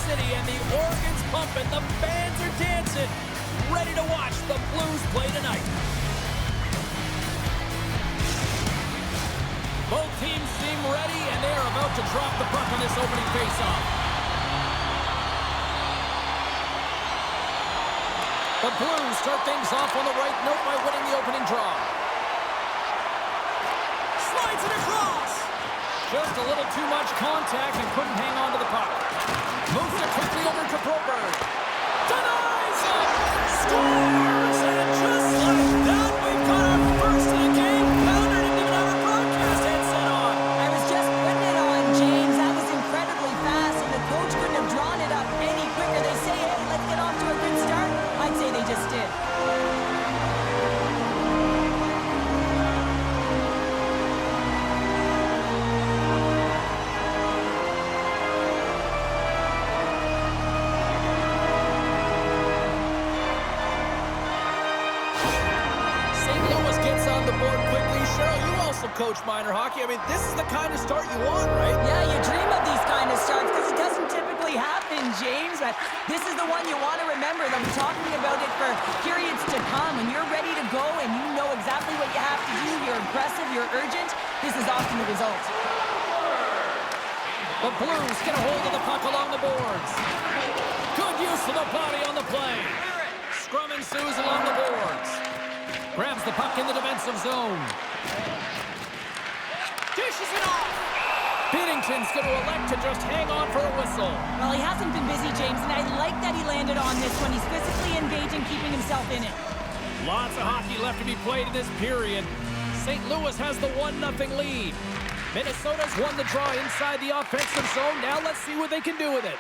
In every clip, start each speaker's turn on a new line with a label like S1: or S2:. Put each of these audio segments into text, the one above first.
S1: city, and the organ's pumping, the fans are dancing, ready to watch the Blues play tonight. Both teams seem ready, and they are about to drop the puck in this opening faceoff. The Blues start things off on the right note by winning the opening draw. Slides it across. Just a little too much contact and couldn't hang on to the puck. Moves it quickly over to Broberg. Denies it! Scores! And just like that, we've got our first of the game. Pounder didn't even have a broadcast headset on.
S2: I was just putting it on, James. That was incredibly fast, and the coach couldn't have drawn it up any quicker. They say, hey, let's get off to a good start. I'd say they just did.
S1: Coach minor hockey. I mean, this is the kind of start you want, right?
S2: Yeah, you dream of these kind of starts because it doesn't typically happen, James. But this is the one you want to remember. They'll be talking about it for periods to come. When you're ready to go and you know exactly what you have to do, you're aggressive, you're urgent, this is often the result.
S1: The Blues get a hold of the puck along the boards. Good use of the body on the play. Scrum ensues along the boards. Grabs the puck in the defensive zone. Dishes it off! Binnington's going to elect to just hang on for a whistle.
S2: Well, he hasn't been busy, James, and I like that he landed on this one. He's physically engaged and keeping himself in it.
S1: Lots of hockey left to be played in this period. St. Louis has the 1-0 lead. Minnesota's won the draw inside the offensive zone. Now let's see what they can do with it.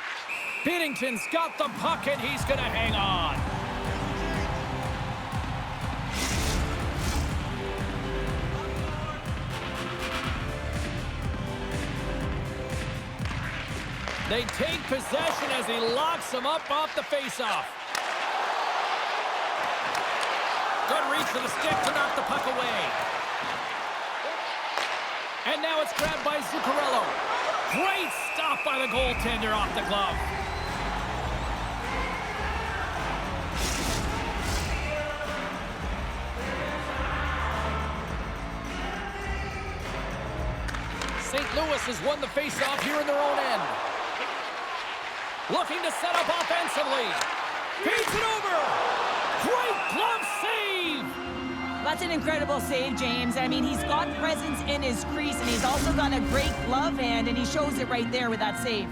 S1: Binnington's got the puck, and he's going to hang on. They take possession as he locks him up off the faceoff. Good reach for the stick to knock the puck away. And now it's grabbed by Zuccarello. Great stop by the goaltender off the glove. St. Louis has won the faceoff here in their own end. Looking to set up offensively. Feeds it over. Great glove save.
S2: That's an incredible save, James. I mean, he's got presence in his crease, and he's also got a great glove hand, and he shows it right there with that save.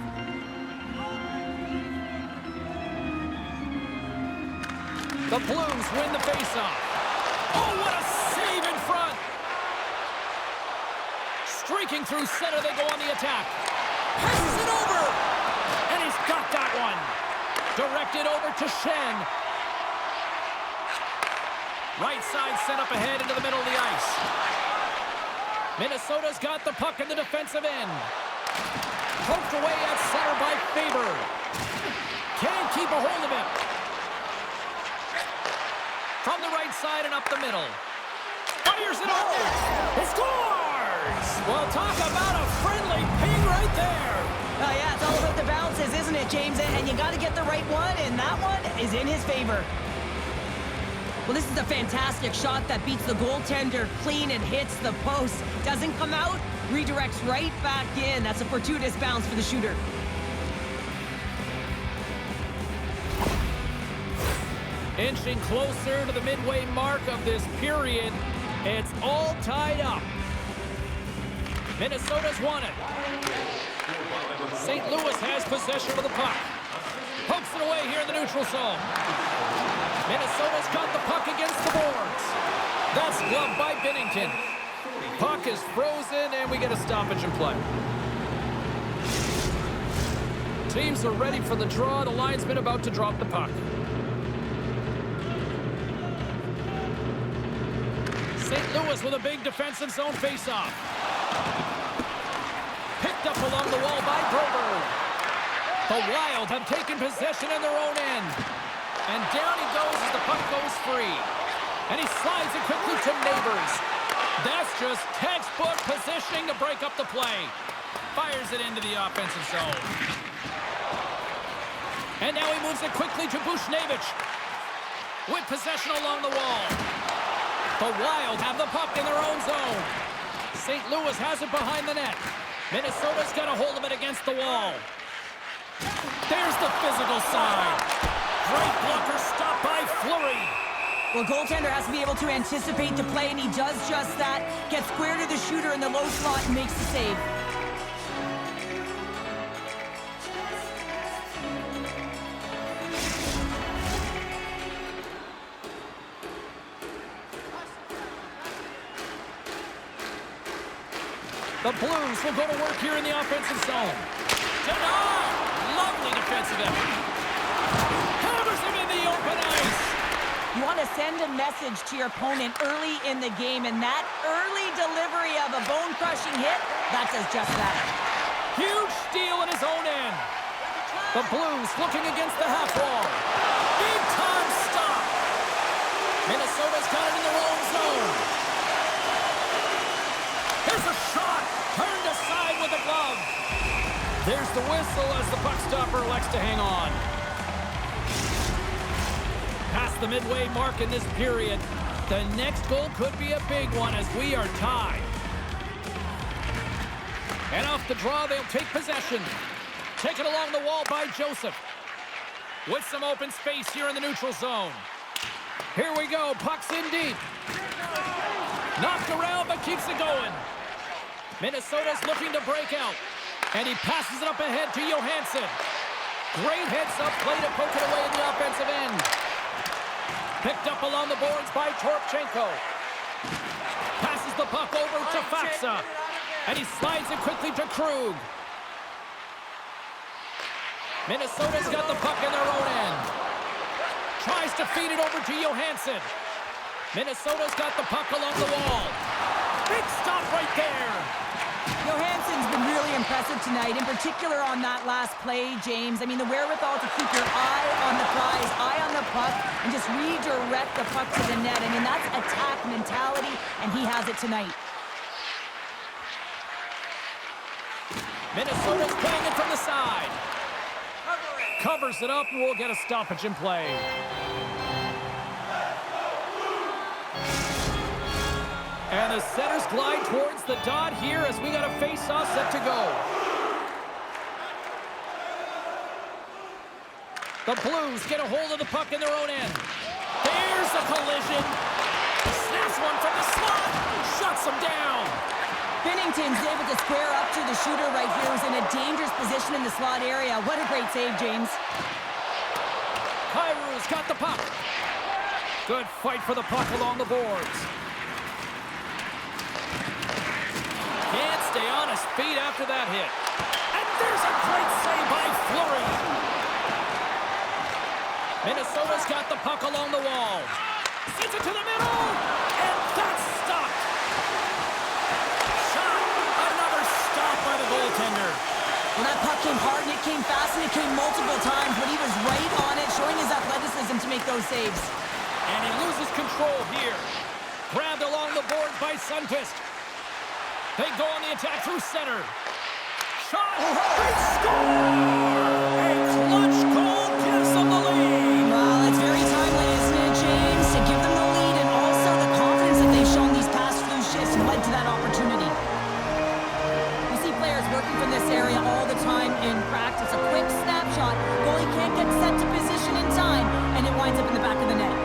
S1: The Blues win the faceoff. Oh, what a save in front. Streaking through center, they go on the attack. Passes it over. And he's got that one. Directed over to Shen. Right side sent up ahead into the middle of the ice. Minnesota's got the puck in the defensive end. Poked away at center by Faber. Can't keep a hold of it. From the right side and up the middle. Fires it over. He scores! Well, talk about a friendly ping right there.
S2: Oh, yeah, it's all about the bounces, isn't it, James? And you got to get the right one, and that one is in his favor. Well, this is a fantastic shot that beats the goaltender clean and hits the post. Doesn't come out, redirects right back in. That's a fortuitous bounce for the shooter.
S1: Inching closer to the midway mark of this period. It's all tied up. Minnesota's won it. St. Louis has possession of the puck. Pokes it away here in the neutral zone. Minnesota's got the puck against the boards. That's gloved by Binnington. Puck is frozen, and we get a stoppage in play. Teams are ready for the draw. The linesman about to drop the puck. St. Louis with a big defensive zone faceoff. Picked up along the wall by Broberg. The Wild have taken possession in their own end. And down he goes as the puck goes free. And he slides it quickly to Neighbors. That's just textbook positioning to break up the play. Fires it into the offensive zone. And now he moves it quickly to Bushnevich. With possession along the wall. The Wild have the puck in their own zone. St. Louis has it behind the net. Minnesota's got a hold of it against the wall. There's the physical side. Great blocker stop by Fleury.
S2: Well, goaltender has to be able to anticipate the play, and he does just that. Gets square to the shooter in the low slot and makes the save.
S1: The Blues will go to work here in the offensive zone. Denied! Lovely defensive effort. Hammers him in the open ice.
S2: You want to send a message to your opponent early in the game, and that early delivery of a bone-crushing hit, that does just that.
S1: Huge steal at his own end. The Blues looking against the half wall. Big-time stop. Minnesota's got it in their own zone. Here's a shot. Turned aside with a glove. There's the whistle as the puck stopper elects to hang on. Past the midway mark in this period. The next goal could be a big one as we are tied. And off the draw, they'll take possession. Taken along the wall by Joseph. With some open space here in the neutral zone. Here we go. Puck's in deep. Knocked around, but keeps it going. Minnesota's looking to break out. And he passes it up ahead to Johansson. Great heads-up play to poke it away in the offensive end. Picked up along the boards by Toropchenko. Passes the puck over to Faksa. And he slides it quickly to Krug. Minnesota's got the puck in their own end. Tries to feed it over to Johansson. Minnesota's got the puck along the wall. Big stop right there.
S2: Johansson's been really impressive tonight, in particular on that last play, James. I mean, the wherewithal to keep your eye on the prize, eye on the puck, and just redirect the puck to the net. I mean, that's attack mentality, and he has it tonight.
S1: Minnesota's playing it from the side. Covers it up, and we'll get a stoppage in play. And the centers glide towards the dot here as we got a face-off set to go. The Blues get a hold of the puck in their own end. There's a collision. Snaps one from the slot. Shuts him down.
S2: Binnington's able to square up to the shooter right here, who's in a dangerous position in the slot area. What a great save, James.
S1: Kyrou's got the puck. Good fight for the puck along the boards. Can't stay on his feet after that hit. And there's a great save by Fleury. Minnesota's got the puck along the wall. Sends it to the middle. And that's stopped. Shot. Another stop by the goaltender.
S2: Well, that puck came hard, and it came fast, and it came multiple times, but he was right on it, showing his athleticism to make those saves.
S1: And he loses control here. Grabbed along the board by Sundqvist. They go on the attack through center. Shot! They score! A clutch goal gives them the lead!
S2: Well, it's very timely, isn't it, James? To give them the lead and also the confidence that they've shown these past few shifts led to that opportunity. We see players working from this area all the time in practice. A quick snapshot. Goalie can't get set to position in time, and it winds up in the back of the net.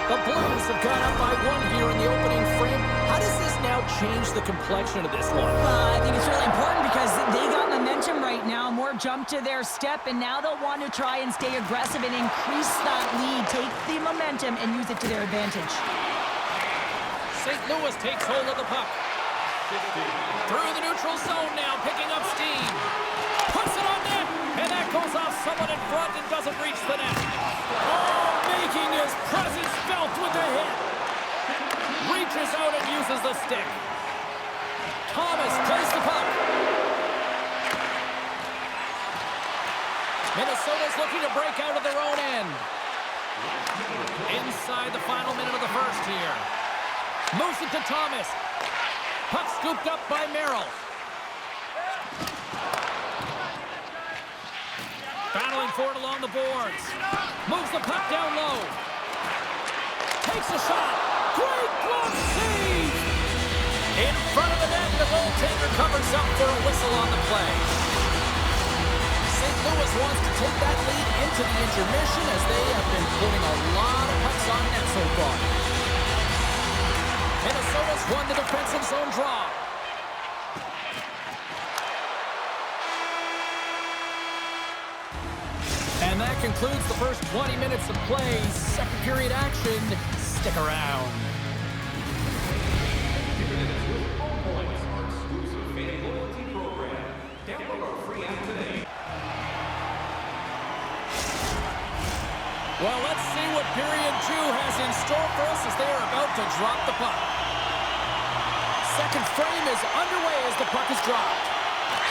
S1: The Blues have gone up by one here in the opening frame. How does this now change the complexion of this one?
S2: I think it's really important because they got momentum right now. More jump to their step, and now they'll want to try and stay aggressive and increase that lead, take the momentum, and use it to their advantage.
S1: St. Louis takes hold of the puck. Through the neutral zone now, picking up steam. Puts it on net, and that goes off someone in front and doesn't reach the net. Oh, making his presence felt with the hit. Reaches out and uses the stick. Thomas plays the puck. Minnesota's looking to break out of their own end. Inside the final minute of the first here. Moves it to Thomas. Puck scooped up by Merrill. Battling for it along the boards. Moves the puck down low. Takes a shot. Great glove save! In front of the net, the goaltender covers up for a whistle on the play. St. Louis wants to take that lead into the intermission as they have been putting a lot of pucks on net so far. Minnesota's won the defensive zone draw. And that concludes the first 20 minutes of play. Second period action. Stick around. Well, let's see what period 2 has in store for us as they are about to drop the puck. Second frame is underway as the puck is dropped.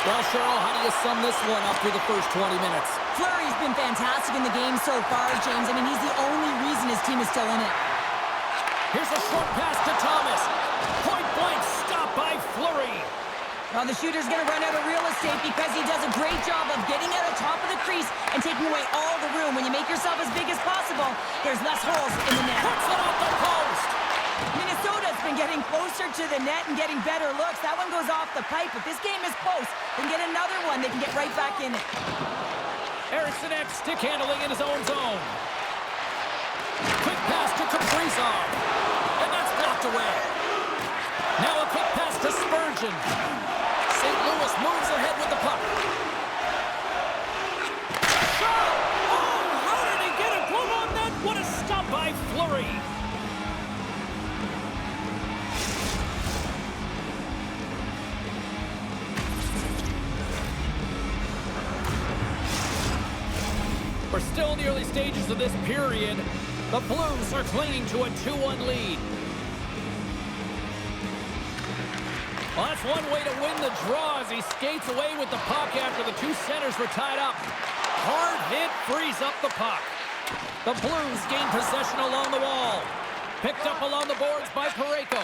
S1: Well, Cheryl, how do you sum this one up through the first 20 minutes?
S2: Fleury's been fantastic in the game so far, James. I mean, he's the only reason his team is still in it.
S1: Here's a short pass to Thomas. Point blank stop by Fleury.
S2: Well, the shooter's going to run out of real estate because he does a great job of getting out of top of the crease and taking away all the room. When you make yourself as big as possible, there's less holes in the net.
S1: Puts it off the post.
S2: Minnesota's been getting closer to the net and getting better looks. That one goes off the pipe. If this game is close, they can get another one. They can get right back in it.
S1: Eriksson stick handling in his own zone. Quick pass to Kaprizov. And that's blocked away. Now a quick pass to Spurgeon. St. Louis moves ahead with the puck. Shot! Oh, how did he get a glove on that? What a stop by Fleury. We're still in the early stages of this period. The Blues are clinging to a 2-1 lead. Well, that's one way to win the draw as he skates away with the puck after the two centers were tied up. Hard hit frees up the puck. The Blues gain possession along the wall. Picked up along the boards by Parayko.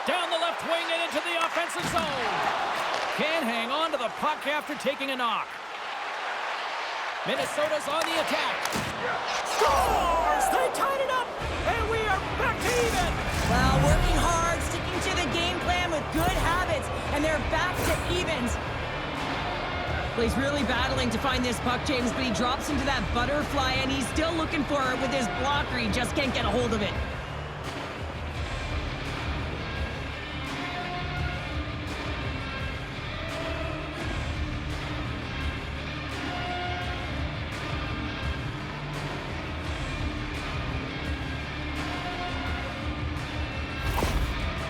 S1: Down the left wing and into the offensive zone. Can't hang on to the puck after taking a knock. Minnesota's on the attack. Scores! They tied it up, and we are back to even.
S2: Well, working hard, sticking to the game plan with good habits, and they're back to evens. Well, he's really battling to find this puck, James, but he drops into that butterfly, and he's still looking for it with his blocker. He just can't get a hold of it.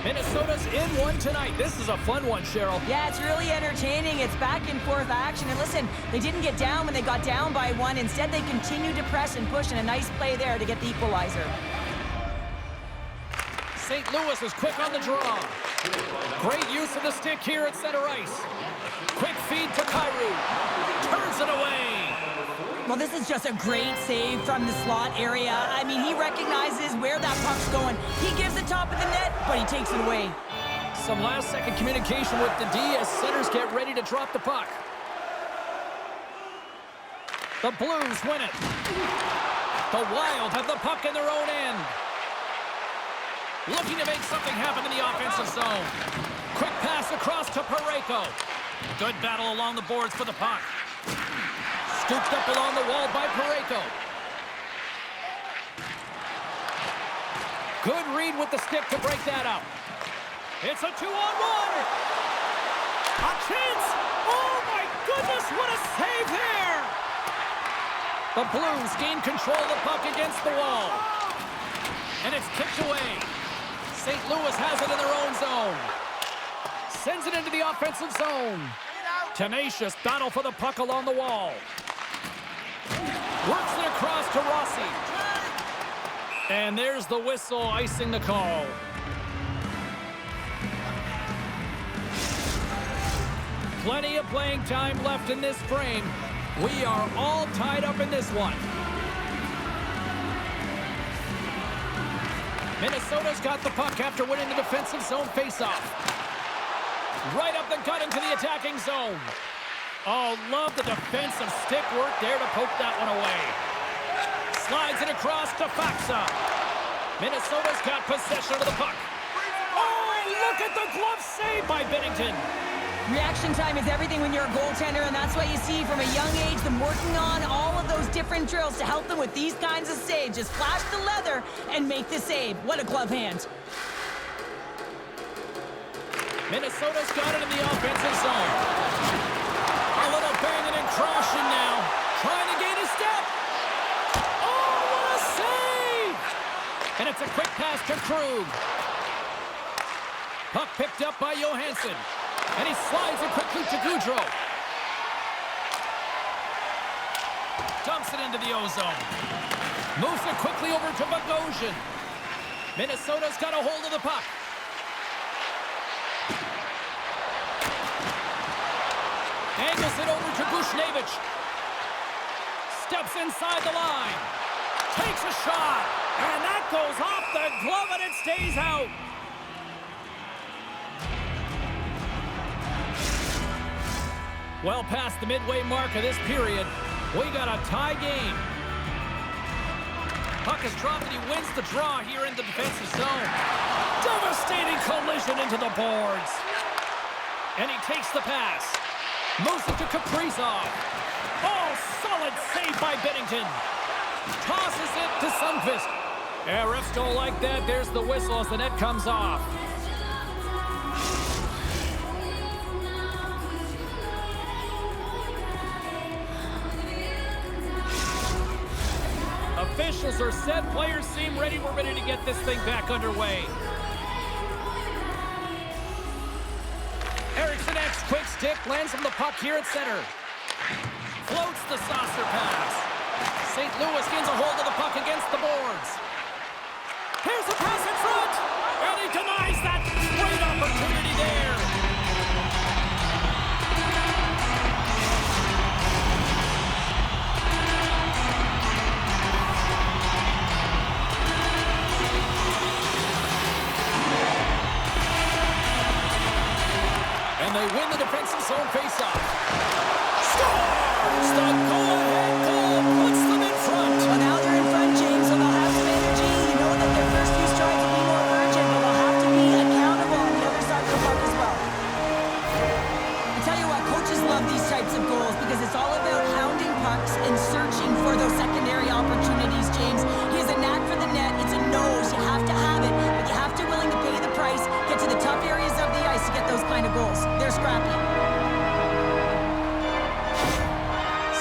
S1: Minnesota's in one tonight. This is a fun one, Cheryl.
S2: Yeah, it's really entertaining. It's back and forth action. And listen, they didn't get down when they got down by one. Instead, they continued to press and push, and a nice play there to get the equalizer.
S1: St. Louis is quick on the draw. Great use of the stick here at center ice. Quick feed to Kyrou. Turns it away.
S2: Well, this is just a great save from the slot area. I mean, he recognizes where that puck's going. He gives the top of the net, but he takes it away.
S1: Some last-second communication with the D as centers get ready to drop the puck. The Blues win it. The Wild have the puck in their own end. Looking to make something happen in the offensive zone. Quick pass across to Parayko. Good battle along the boards for the puck. Scooped up along the wall by Parayko. Good read with the stick to break that up. It's a 2-on-1. A chance. Oh, my goodness, what a save there. The Blues gain control of the puck against the wall. And it's kicked away. St. Louis has it in their own zone. Sends it into the offensive zone. Tenacious battle for the puck along the wall. Works it across to Rossi. And there's the whistle icing the call. Plenty of playing time left in this frame. We are all tied up in this one. Minnesota's got the puck after winning the defensive zone faceoff. Right up the gut into the attacking zone. Oh, love the defensive stick work there to poke that one away. Slides it across to Faxa. Minnesota's got possession of the puck. Oh, look at the glove save by Binnington.
S2: Reaction time is everything when you're a goaltender, and that's why you see from a young age them working on all of those different drills to help them with these kinds of saves. Just flash the leather and make the save. What a glove hand.
S1: Minnesota's got it in the offensive zone. A little banging and crashing now. Trying to gain a step. Oh, what a save! And it's a quick pass to Krug. Puck picked up by Johansson. And he slides it quickly to Goudreau. Dumps it into the ozone. Moves it quickly over to Bogosian. Minnesota's got a hold of the puck. Angles it over to Buchnevich. Steps inside the line. Takes a shot. And that goes off the glove and it stays out. Well past the midway mark of this period, we got a tie game. Puck is dropped and he wins the draw here in the defensive zone. Devastating collision into the boards. And he takes the pass. Moves it to Kaprizov. Oh, solid save by Binnington. Tosses it to Sundqvist. Yeah, refs don't like that. There's the whistle as the net comes off. Officials are set. Players seem ready. We're ready to get this thing back underway. Eriksson X, quick stick, lands on the puck here at center. Floats the saucer pass. St. Louis gains a hold of the puck against the boards. Here's the pass in front. And he denies that. Great opportunity there. And they win the defensive zone faceoff. Scores! The go-ahead goal puts them in front.
S2: Well, now they're in front, James, so they'll have some energy. You know that their first few strides will be more urgent, but they'll have to be accountable on the other side of the puck as well. I tell you what, coaches love these types of goals because it's all about hounding pucks and searching for those secondary opportunities, James. He has a knack for the net. It's a nose. You have to have it, but you have to willing to pay the price, get to the tough areas of the ice to get those kind of goals. They're scrappy.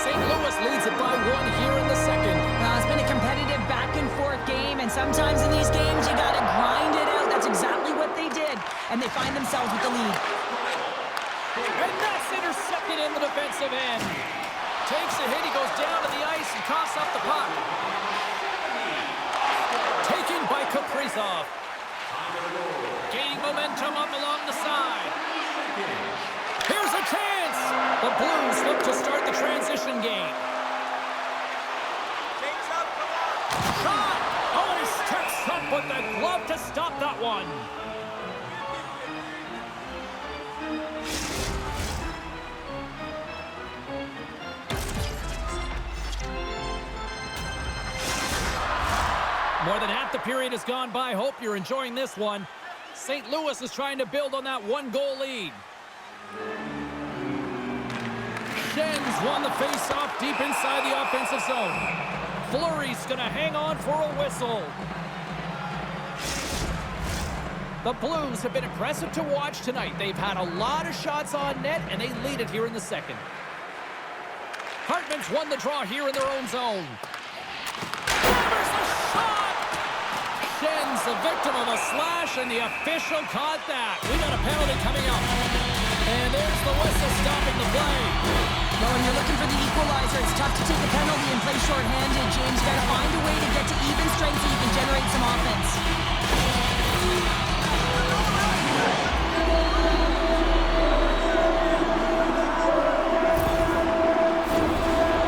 S1: St. Louis leads it by 1 here in the second.
S2: Well, it's been a competitive back-and-forth game, and sometimes in these games, you got to grind it out. That's exactly what they did, and they find themselves with the lead.
S1: And that's intercepted in the defensive end. Takes a hit, he goes down to the ice and coughs up the puck. Taken by Kaprizov. Gaining momentum up along the side. Here's a chance! The Blues look to start the transition game. Shot! Oh, he steps up with the glove to stop that one. More than half the period has gone by. Hope you're enjoying this one. St. Louis is trying to build on that one-goal lead. Schenns won the face-off deep inside the offensive zone. Fleury's going to hang on for a whistle. The Blues have been impressive to watch tonight. They've had a lot of shots on net, and they lead it here in the second. Hartman's won the draw here in their own zone. There's a shot! Schenns, the victim of a slash, and the official caught that. We got a penalty coming up. And there's the whistle stopping the play.
S2: Well, when you're looking for the equalizer, it's tough to take a penalty and play shorthanded, James. You got to find a way to get to even strength so you can generate some offense.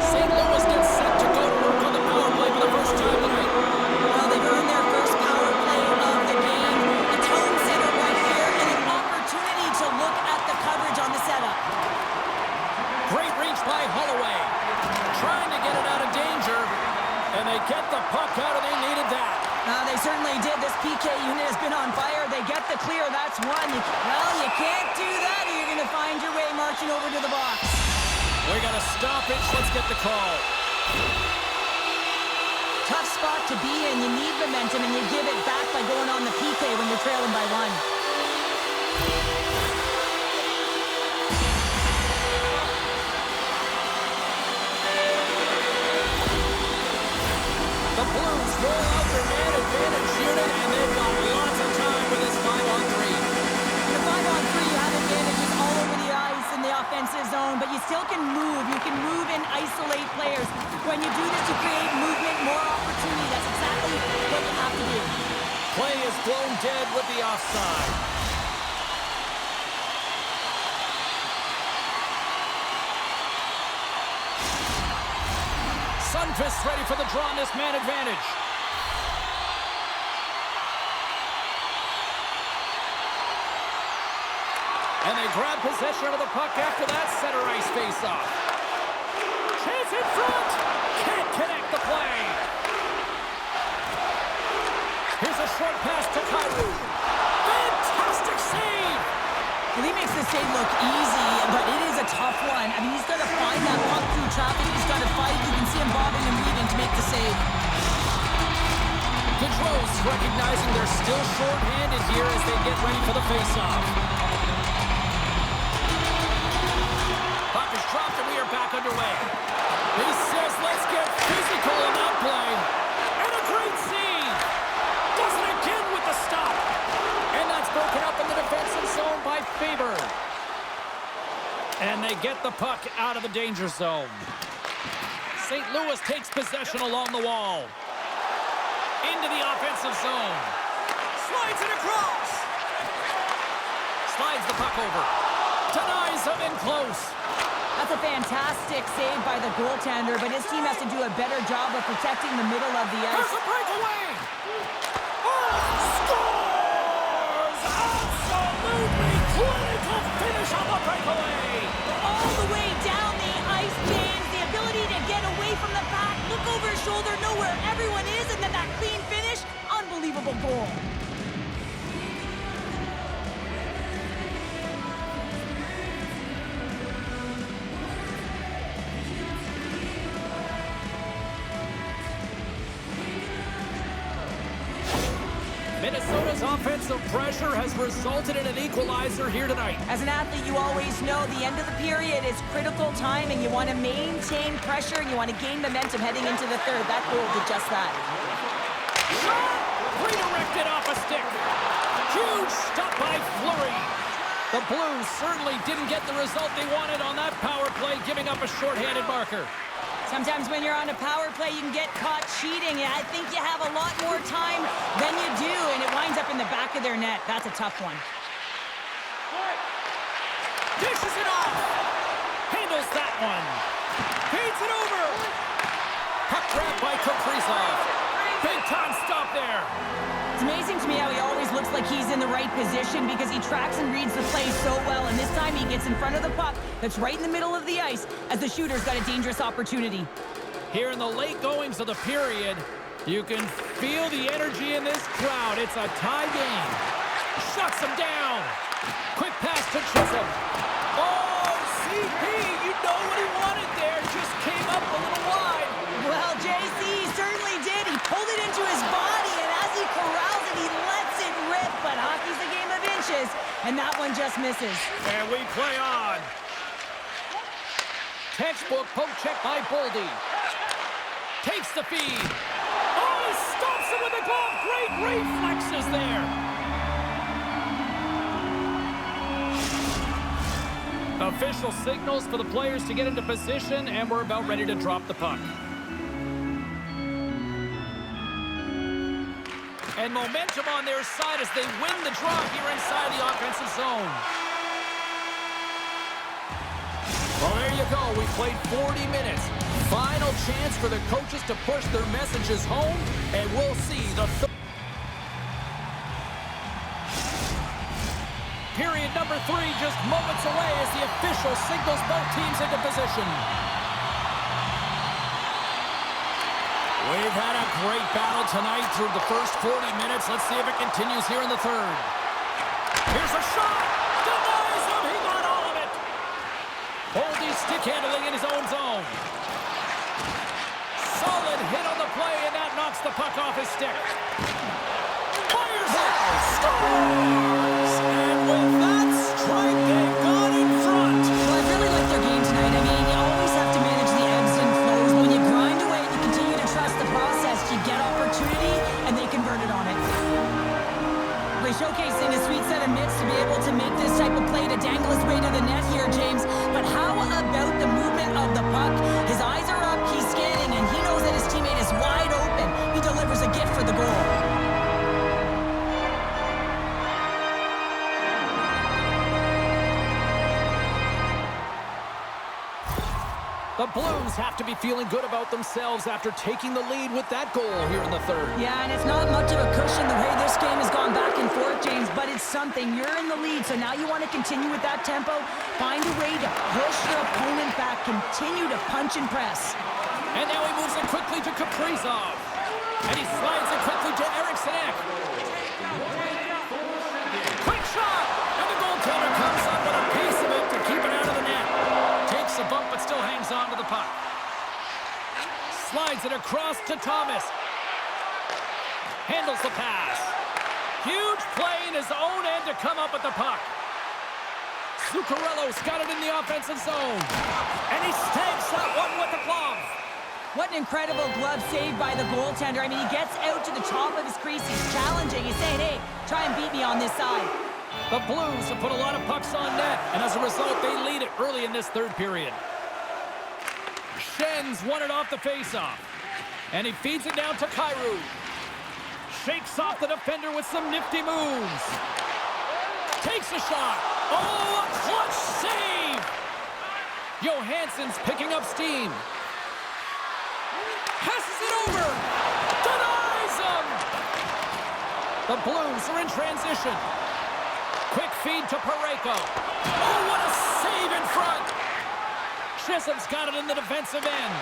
S1: St. Louis gets set to go to work on the power play for the first time tonight.
S2: Well, they've earned their first power play That's one. You can't do that or you're going to find your way marching over to the box.
S1: We got a stoppage. Let's get the call.
S2: Tough spot to be in. You need momentum, and you give it back by going on the PK when you're trailing by one.
S1: The Blues roll out their man advantage unit, and they've got lots of time with this 5-on-3.
S2: In the 5-on-3, you have advantages all over the ice in the offensive zone, but you still can move. You can move and isolate players. When you do this, you create movement, more opportunity. That's exactly what you have to do.
S1: Play is blown dead with the offside. Sundqvist ready for the draw on this man advantage. And they grab possession of the puck after that center ice face-off. Chance in front! Can't connect the play. Here's a short pass to Kyrou. Fantastic save!
S2: Well, he makes the save look easy, but it is a tough one. I mean, he's got to find that puck through traffic. He's got to fight. You can see him bobbing and weaving to make the save.
S1: Gaudreau's recognizing they're still short-handed here as they get ready for the face-off. Puck is dropped and we are back underway. He says, let's get physical in that play. And a great save. Does it again with the stop. And that's broken up in the defensive zone by Faber. And they get the puck out of the danger zone. St. Louis takes possession along the wall. Into the offensive zone. Slides it across. Slides the puck over. Denies him in close.
S2: That's a fantastic save by the goaltender, but his team has to do a better job of protecting the middle of the ice.
S1: There's a breakaway. Oh, scores! Absolutely clinical finish on the breakaway.
S2: All the way down the ice, James. The ability to get away from the pack, look over his shoulder, know where everyone is, and then that clean finish. Unbelievable goal.
S1: Minnesota's offensive pressure has resulted in an equalizer here tonight.
S2: As an athlete, you always know the end of the period is critical time, and you want to maintain pressure, and you want to gain momentum heading into the third. That goal did just that.
S1: Redirected off a stick. Huge stop by Fleury. The Blues certainly didn't get the result they wanted on that power play, giving up a shorthanded marker.
S2: Sometimes when you're on a power play, you can get caught cheating, and I think you have a lot more time than you do, and it winds up in the back of their net. That's a tough one.
S1: Dishes it off. Handles that one. Feeds it over. Puck grab by Kaprizov. Big time stop there.
S2: It's amazing to me how he always looks like he's in the right position because he tracks and reads the play so well, and this time he gets in front of the puck that's right in the middle of the ice as the shooter's got a dangerous opportunity.
S1: Here in the late goings of the period, you can feel the energy in this crowd. It's a tie game. Shuts him down. Quick pass to Chisholm. Oh, CP, you know what he wanted there. Just came up a little wide.
S2: Well, JC certainly did. He pulled it into his body, and as he corrals it, he lets it rip. But hockey's a game of inches, and that one just misses.
S1: And we play on. Textbook poke check by Boldy. Takes the feed. Oh, he stops it with a glove. Great reflexes there. Official signals for the players to get into position, and we're about ready to drop the puck. And momentum on their side as they win the draw here inside the offensive zone. Well, there you go. We played 40 minutes. Final chance for the coaches to push their messages home, and we'll see the period number 3 just moments away as the official signals both teams into position. We've had a great battle tonight through the first 40 minutes. Let's see if it continues here in the third. Here's a shot. Denies him. He got all of it. Boldy stick handling in his own zone. Solid hit on the play, and that knocks the puck off his stick. Fires it. Scores! And with that strike, they've gone in front.
S2: Well, I really like their game tonight. I mean, you always have to manage the ebbs and flows. When you grind away and you continue to trust the process, you get opportunity, and they converted on it. They're showcasing a sweet set of mitts to be able to make this type of play to dangle his way to the net here, James. But how about the movement of the puck? His eyes are up, he's scanning, and he knows that his teammate is wide open. He delivers a gift for the goal.
S1: The Blues have to be feeling good about themselves after taking the lead with that goal here in the third.
S2: Yeah, and it's not much of a cushion the way this game has gone back and forth, James, but it's something. You're in the lead, so now you want to continue with that tempo. Find a way to push your opponent back. Continue to punch and press.
S1: And now he moves it quickly to Kaprizov. And he slides it quickly to Eriksson. Quick shot! And the goaltender comes up with a piece of it to keep it out of the net. Takes a bump but still hangs on to the puck. Slides it across to Thomas. Handles the pass. Huge play in his own end to come up with the puck. Zuccarello's got it in the offensive zone. And he stabs that one with the glove.
S2: What an incredible glove save by the goaltender. I mean, he gets out to the top of his crease. He's challenging. He's saying, hey, try and beat me on this side.
S1: The Blues have put a lot of pucks on net, and as a result, they lead it early in this third period. Schen's won it off the faceoff, and he feeds it down to Kyrou. Shakes off the defender with some nifty moves. Takes a shot. Oh, a clutch save! Johansson's picking up steam. Passes it over. Denies him! The Blues are in transition. Quick feed to Parayko. Oh, what a save in front! Chisholm's got it in the defensive end.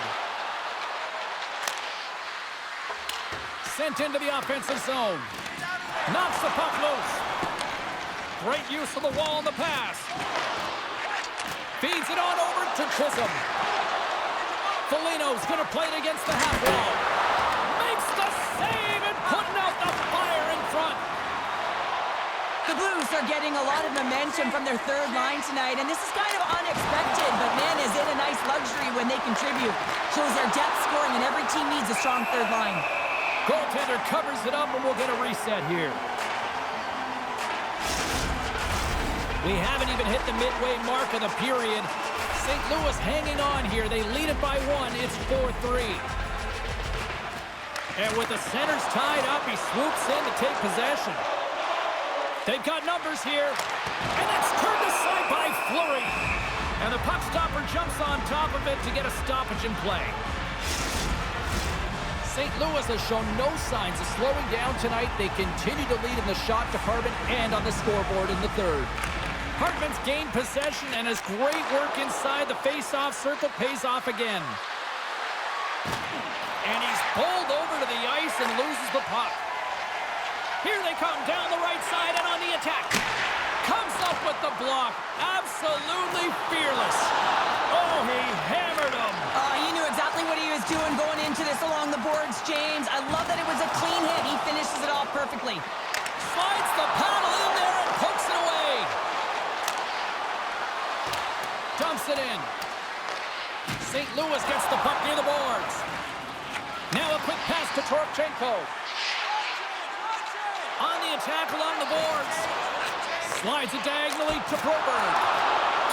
S1: Sent into the offensive zone. Knocks the puck loose. Great use of the wall on the pass. Feeds it on over to Chisholm. Foligno's going to play it against the half wall. Makes the save and putting out the fire in front.
S2: The Blues are getting a lot of momentum from their third line tonight, and this is kind of unexpected, but man, is it a nice luxury when they contribute. Shows their depth scoring, and every team needs a strong third line.
S1: Goaltender covers it up, and we'll get a reset here. We haven't even hit the midway mark of the period. St. Louis hanging on here. They lead it by one. It's 4-3. And with the centers tied up, he swoops in to take possession. They've got numbers here. And that's turned aside by Fleury. And the puck stopper jumps on top of it to get a stoppage in play. St. Louis has shown no signs of slowing down tonight. They continue to lead in the shot department and on the scoreboard in the third. Hartman's gained possession, and his great work inside the face-off circle pays off again. And he's pulled over to the ice and loses the puck. Here they come down the right side and on the attack. Comes up with the block. Absolutely fearless. Oh, he hammered him.
S2: He knew exactly what he was doing going into this along the boards, James. I love that it was a clean hit. He finishes it off perfectly.
S1: Slides the paddle in there and pokes it away. Dumps it in. St. Louis gets the puck near the boards. Now a quick pass to Toropchenko. On the attack along the boards. Slides it diagonally to Broberg.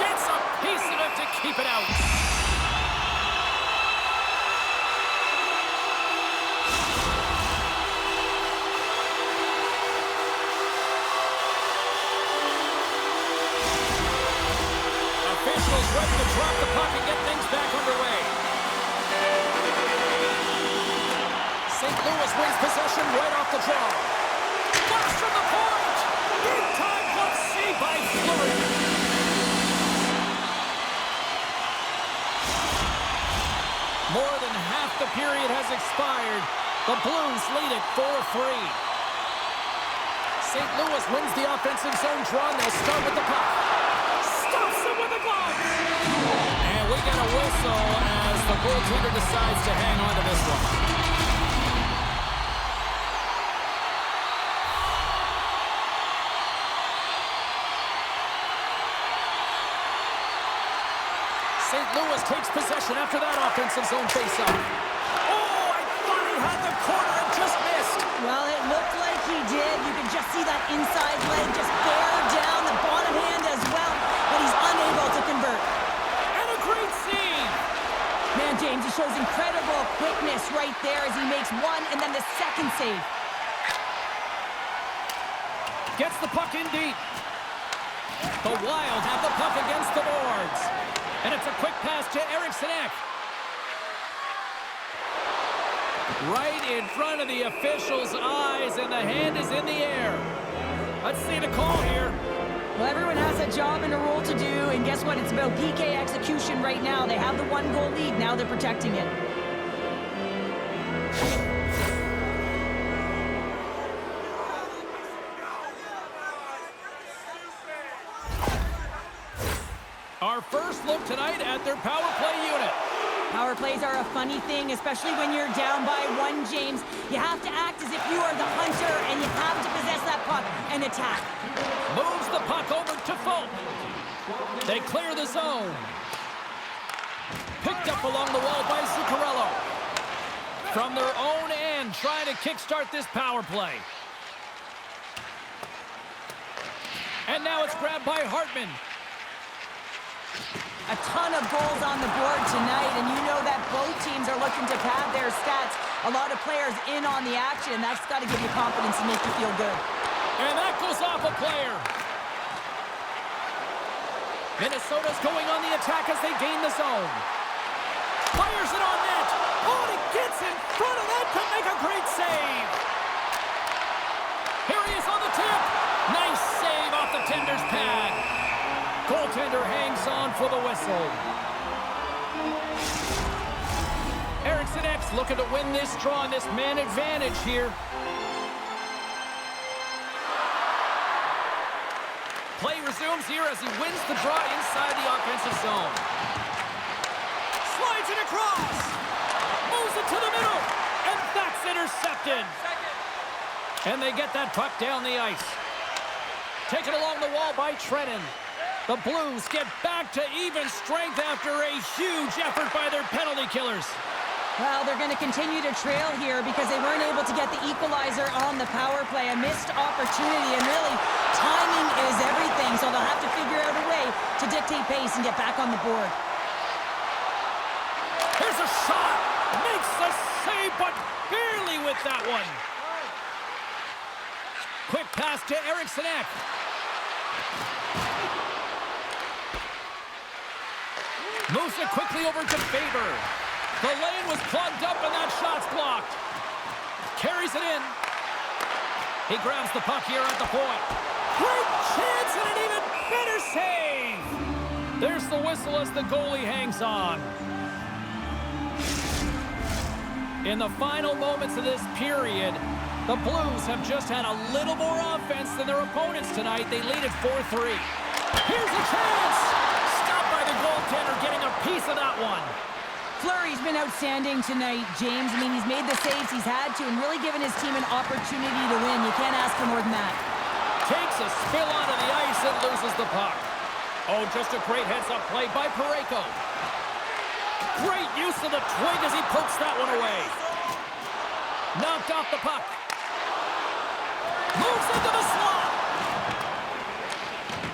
S1: Gets a piece of it to keep it out. Officials ready to drop the puck and get things back underway. St. Louis wins possession right off the draw. Blast from the point! Big time plus C by Fleury. More than half the period has expired. The Blues lead it 4-3. St. Louis wins the offensive zone draw, and they'll start with the puck. Stops him with a glove. And we get a whistle as the goaltender decides to hang on to this one. St. Louis takes possession after that offensive zone faceoff. Oh, I thought he had the corner and just missed.
S2: Well, it looked like he did. You can just see that inside leg just bear down the bottom hand as well, but he's unable to convert.
S1: And a great save.
S2: Man, James, he shows incredible quickness right there as he makes one and then the second save.
S1: Gets the puck in deep. The Wild have the puck against the boards. And it's a quick pass to Eriksson Ek. Right in front of the official's eyes, and the hand is in the air. Let's see the call here.
S2: Well, everyone has a job and a role to do, and guess what? It's about PK execution right now. They have the one-goal lead. Now they're protecting it.
S1: Our first look tonight at their power play unit.
S2: Power plays are a funny thing, especially when you're down by one, James. You have to act as if you are the hunter, and you have to possess that puck and attack.
S1: Moves the puck over to Fulton. They clear the zone. Picked up along the wall by Zuccarello. From their own end, trying to kickstart this power play. And now it's grabbed by Hartman.
S2: A ton of goals on the board tonight, and you know that both teams are looking to pad their stats. A lot of players in on the action. That's got to give you confidence and make you feel good.
S1: And that goes off a player. Minnesota's going on the attack as they gain the zone. Fires it on net. Oh, and he gets in front of that to make a great save. Here he is on the tip. Nice save off the tender's pad. Goaltender hangs on for the whistle. Eriksson Ek looking to win this draw on this man advantage here. Play resumes here as he wins the draw inside the offensive zone. Slides it across. Moves it to the middle. And that's intercepted. And they get that puck down the ice. Taken along the wall by Trennan. The Blues get back to even strength after a huge effort by their penalty killers.
S2: Well, they're going to continue to trail here because they weren't able to get the equalizer on the power play. A missed opportunity, and really, timing is everything, so they'll have to figure out a way to dictate pace and get back on the board.
S1: Here's a shot. Makes the save, but barely with that one. Quick pass to Eriksson Ek. Moves it quickly over to Faber. The lane was plugged up and that shot's blocked. Carries it in. He grabs the puck here at the point. Great chance and an even better save. There's the whistle as the goalie hangs on. In the final moments of this period, the Blues have just had a little more offense than their opponents tonight. They lead at 4-3. Here's a chance. Stopped by the goaltender, getting a piece of that one.
S2: Fleury's been outstanding tonight, James. I mean, he's made the saves he's had to and really given his team an opportunity to win. You can't ask for more than that.
S1: Takes a spill onto the ice and loses the puck. Oh, just a great heads-up play by Parayko. Great use of the twig as he pokes that one away. Knocked off the puck. Moves into the slot.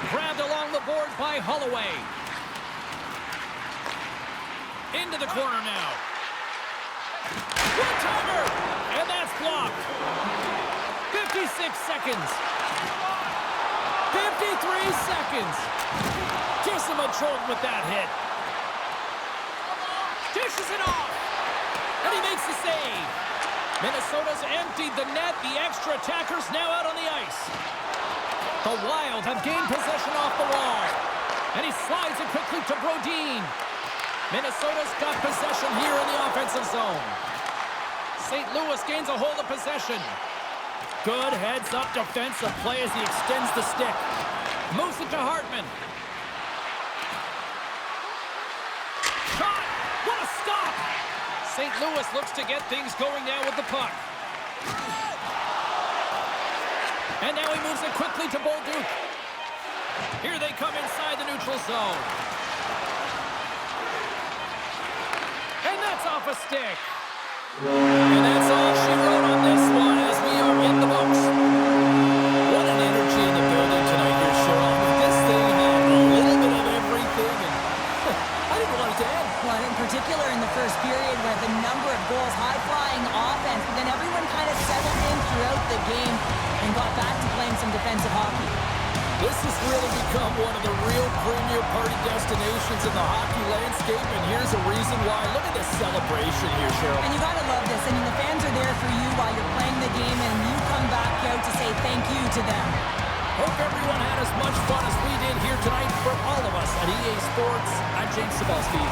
S1: Grabbed along the board by Holloway. Into the corner now. One-timer! And that's blocked. 56 seconds. 53 seconds. Gives him a jolt with that hit. Dishes it off. And he makes the save. Minnesota's emptied the net. The extra attackers now out on the ice. The Wild have gained possession off the wall. And he slides it quickly to Brodin. Minnesota's got possession here in the offensive zone. St. Louis gains a hold of possession. Good heads-up defensive play as he extends the stick. Moves it to Hartman. Shot! What a stop! St. Louis looks to get things going now with the puck. And now he moves it quickly to Bolduc. Here they come inside the neutral zone. And that's off a stick. And that's all she wrote on this one as we are in the books. What an energy in the building tonight here, Cheryl. This thing had a little bit of everything, and I didn't want it to end.
S2: Well, in particular in the first period with a number of goals, high-flying offense, but then everyone kind of settled in throughout the game and got back to playing some defensive hockey.
S1: This has really become one of the real premier party destinations in the hockey landscape, and here's a reason why. Look at this celebration here, Cheryl.
S2: And you got to love this. I mean, the fans are there for you while you're playing the game, and you come back out to say thank you to them.
S1: Hope everyone had as much fun as we did here tonight. From all of us at EA Sports, I'm James Cebulski.